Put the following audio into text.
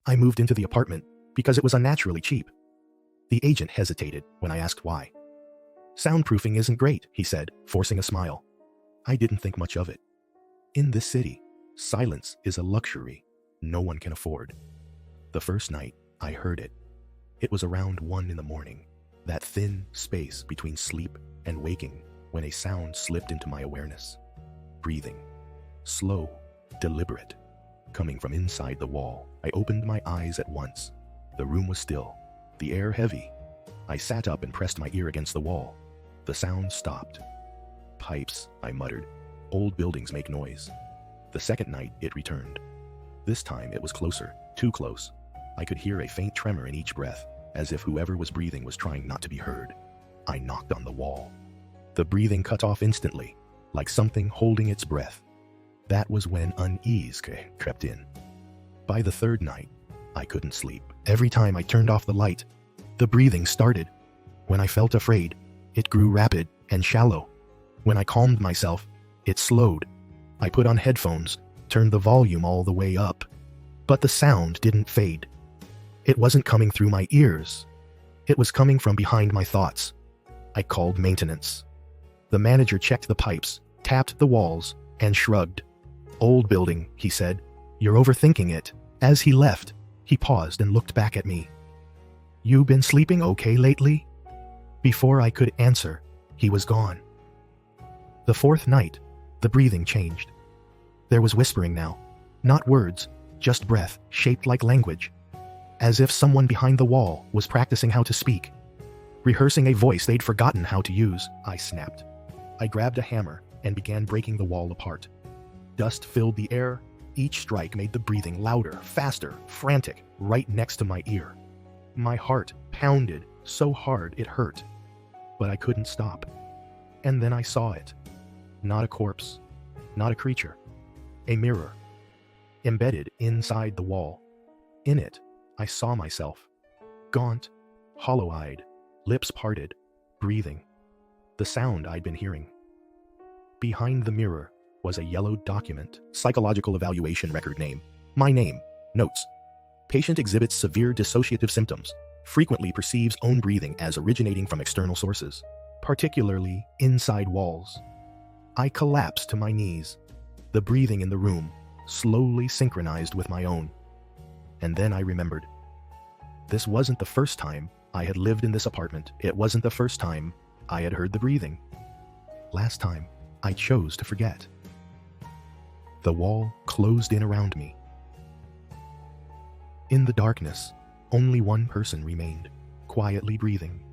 I moved into the apartment because it was unnaturally cheap. The agent hesitated when I asked why. Soundproofing isn't great, he said, forcing a smile. I didn't think much of it. In this city, silence is a luxury no one can afford. The first night, I heard it. It was around 1 in the morning, that thin space between sleep and waking when a sound slipped into my awareness. Breathing. Slow, deliberate, coming from inside the wall. I opened my eyes at once. The room was still, the air heavy. I sat up and pressed my ear against the wall. The sound stopped. Pipes, I muttered. Old buildings make noise. The second night, it returned. This time it was closer, too close. I could hear a faint tremor in each breath, as if whoever was breathing was trying not to be heard. I knocked on the wall. The breathing cut off instantly, like something holding its breath. That was when unease crept in. By the third night, I couldn't sleep. Every time I turned off the light, the breathing started. When I felt afraid, it grew rapid and shallow. When I calmed myself, it slowed. I put on headphones, turned the volume all the way up. But the sound didn't fade. It wasn't coming through my ears. It was coming from behind my thoughts. I called maintenance. The manager checked the pipes, tapped the walls, and shrugged. Old building, he said. You're overthinking it. As he left, he paused and looked back at me. You been sleeping okay lately? Before I could answer, he was gone. The fourth night, the breathing changed. There was whispering now. Not words, just breath, shaped like language. As if someone behind the wall was practicing how to speak. Rehearsing a voice they'd forgotten how to use, I snapped. I grabbed a hammer and began breaking the wall apart. Dust filled the air. Each strike made the breathing louder, faster, frantic, right next to my ear. My heart pounded so hard it hurt. But I couldn't stop. And then I saw it. Not a corpse, not a creature. A mirror. Embedded inside the wall. In it, I saw myself. Gaunt, hollow-eyed, lips parted, breathing. The sound I'd been hearing. Behind the mirror was a yellowed document, psychological evaluation record name. My name, notes. Patient exhibits severe dissociative symptoms, frequently perceives own breathing as originating from external sources, particularly inside walls. I collapsed to my knees. The breathing in the room slowly synchronized with my own. And then I remembered. This wasn't the first time I had lived in this apartment. It wasn't the first time I had heard the breathing. Last time, I chose to forget. The wall closed in around me. In the darkness, only one person remained, quietly breathing.